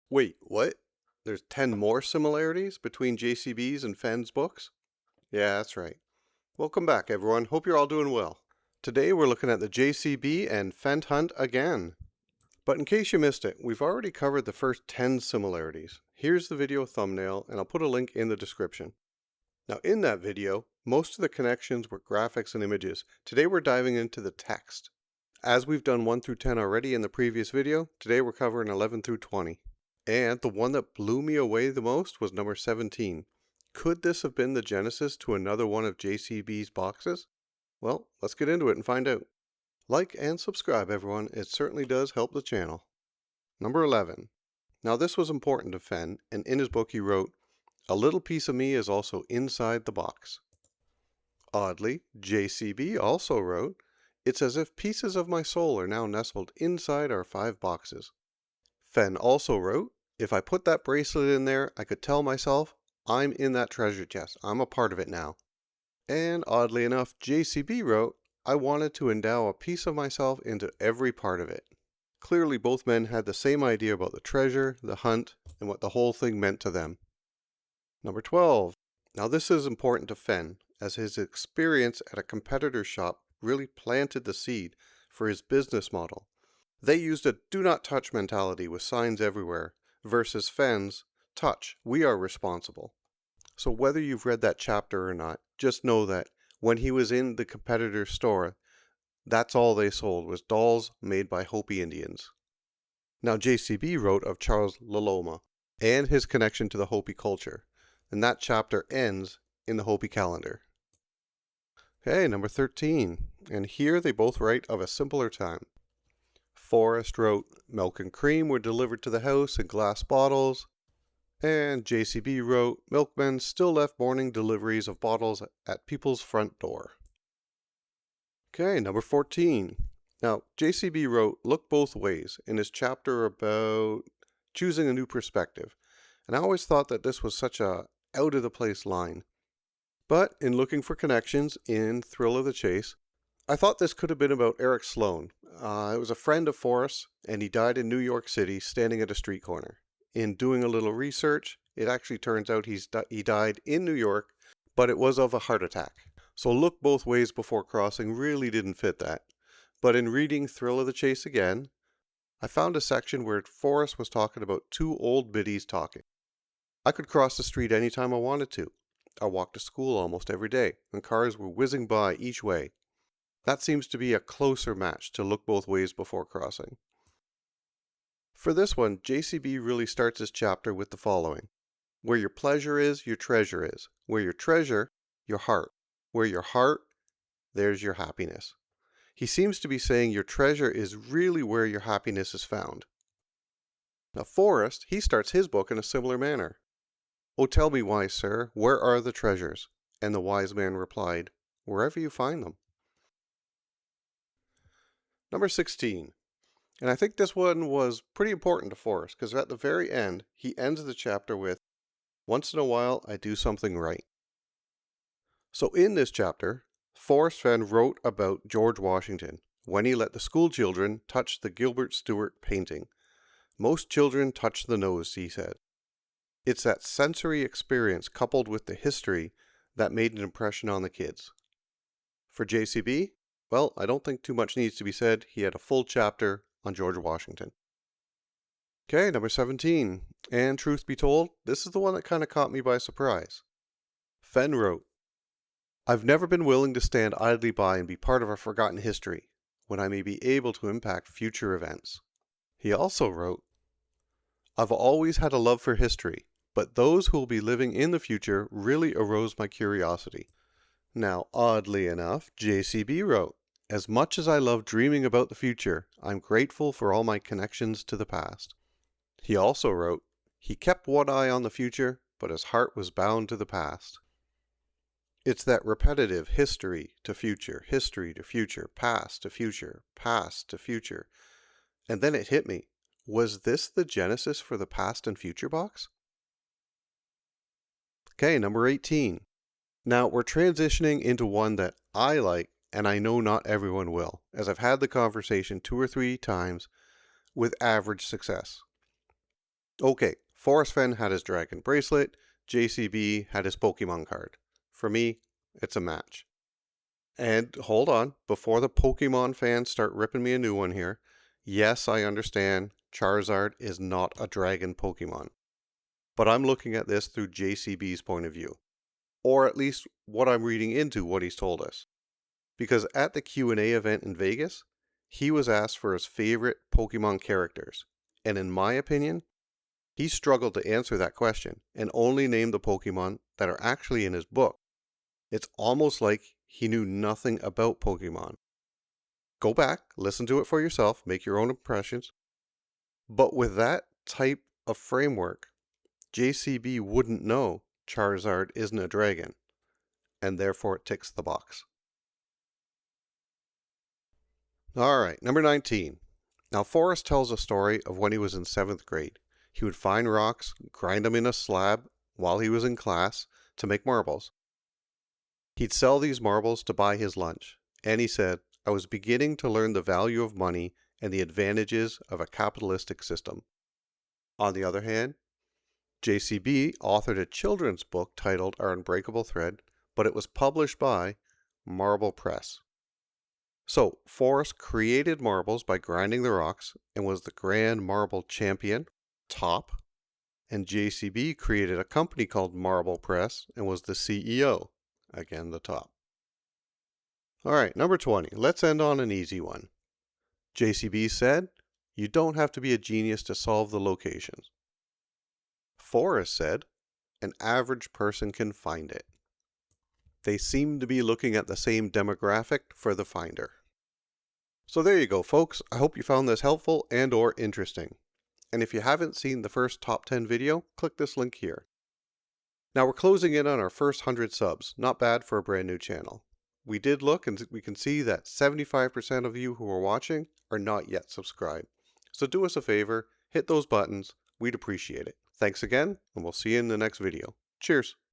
Wait, what? There's 10 more similarities between JCB's and Fenn's books? Yeah, that's right. Welcome back, everyone. Hope you're all doing well. Today we're looking at the JCB and Fenn hunt again. But in case you missed it, we've already covered the first 10 similarities. Here's the video thumbnail, and I'll put a link in the description. Now, in that video, most of the connections were graphics and images. Today we're diving into the text. As we've done 1 through 10 already in the previous video, today we're covering 11 through 20. And the one that blew me away the most was number 17. Could this have been the genesis to another one of JCB's boxes? Well, let's get into it and find out. Like and subscribe, everyone. It certainly does help the channel. Number 11. Now this was important to Fenn, and in his book he wrote, "A little piece of me is also inside the box." Oddly, JCB also wrote, "It's as if pieces of my soul are now nestled inside our 5 boxes." Fenn also wrote, "If I put that bracelet in there, I could tell myself, I'm in that treasure chest. I'm a part of it now." And oddly enough, JCB wrote, "I wanted to endow a piece of myself into every part of it." Clearly both men had the same idea about the treasure, the hunt, and what the whole thing meant to them. Number 12. Now this is important to Fenn, as his experience at a competitor's shop really planted the seed for his business model. They used a do not touch mentality with signs everywhere, versus Fenn's touch, we are responsible. So whether you've read that chapter or not, just know that when he was in the competitor's store, that's all they sold was dolls made by Hopi Indians. Now JCB wrote of Charles Laloma and his connection to the Hopi culture, and that chapter ends in the Hopi calendar. Okay, number 13, and here they both write of a simpler time. Forrest wrote, "Milk and cream were delivered to the house in glass bottles," and JCB wrote, "Milkmen still left morning deliveries of bottles at people's front door." Okay, number 14. Now, JCB wrote, "Look both ways" in his chapter about choosing a new perspective. And I always thought that this was such a out of the place line. But in looking for connections in Thrill of the Chase, I thought this could have been about Eric Sloan. It was a friend of Forrest, and he died in New York City standing at a street corner. In doing a little research, it actually turns out he died in New York, but it was of a heart attack. So look both ways before crossing really didn't fit that. But in reading Thrill of the Chase again, I found a section where Forrest was talking about 2 old biddies talking. I could cross the street anytime I wanted to. I walked to school almost every day, and cars were whizzing by each way. That seems to be a closer match to look both ways before crossing. For this one, JCB really starts his chapter with the following. Where your pleasure is, your treasure is. Where your treasure, your heart. Where your heart, there's your happiness. He seems to be saying your treasure is really where your happiness is found. Now Forrest, he starts his book in a similar manner. "Oh, tell me, wise sir, where are the treasures?" And the wise man replied, "Wherever you find them." Number 16. And I think this one was pretty important to Forrest, because at the very end, he ends the chapter with, "Once in a while, I do something right." So in this chapter, Forrest Fenn wrote about George Washington, when he let the school children touch the Gilbert Stuart painting. "Most children touch the nose," he said. It's that sensory experience coupled with the history that made an impression on the kids. For JCB, well, I don't think too much needs to be said. He had a full chapter on George Washington. Okay, number 17. And truth be told, this is the one that kind of caught me by surprise. Fenn wrote, "I've never been willing to stand idly by and be part of a forgotten history, when I may be able to impact future events." He also wrote, "I've always had a love for history, but those who will be living in the future really arouse my curiosity." Now, oddly enough, JCB wrote, "As much as I love dreaming about the future, I'm grateful for all my connections to the past." He also wrote, "He kept one eye on the future, but his heart was bound to the past." It's that repetitive history to future, past to future, past to future. And then it hit me. Was this the genesis for the past and future box? Okay, number 18. Now we're transitioning into one that I like, and I know not everyone will, as I've had the conversation 2 or 3 times with average success. Okay, Forrest Fenn had his dragon bracelet, JCB had his Pokemon card. For me, it's a match. And hold on, before the Pokemon fans start ripping me a new one here, yes, I understand Charizard is not a dragon Pokemon. But I'm looking at this through JCB's point of view, or at least what I'm reading into what he's told us. Because at the Q&A event in Vegas, he was asked for his favorite Pokemon characters, and in my opinion, he struggled to answer that question and only named the Pokemon that are actually in his book. It's almost like he knew nothing about Pokemon. Go back, listen to it for yourself, make your own impressions. But with that type of framework, JCB wouldn't know Charizard isn't a dragon, and therefore it ticks the box. Alright, number 19. Now Forrest tells a story of when he was in 7th grade. He would find rocks, grind them in a slab while he was in class to make marbles. He'd sell these marbles to buy his lunch, and he said, I was beginning to learn the value of money and the advantages of a capitalistic system. On the other hand, JCB authored a children's book titled Our Unbreakable Thread, but it was published by Marble Press. So, Forrest created marbles by grinding the rocks and was the Grand Marble Champion, top, and JCB created a company called Marble Press and was the CEO, again the top. Alright, number 20. Let's end on an easy one. JCB said, you don't have to be a genius to solve the locations. Forrest said, an average person can find it. They seem to be looking at the same demographic for the finder. So there you go, folks. I hope you found this helpful and or interesting. And if you haven't seen the first top 10 video, click this link here. Now we're closing in on our first 100 subs. Not bad for a brand new channel. We did look and we can see that 75% of you who are watching are not yet subscribed. So do us a favor, hit those buttons. We'd appreciate it. Thanks again, and we'll see you in the next video. Cheers.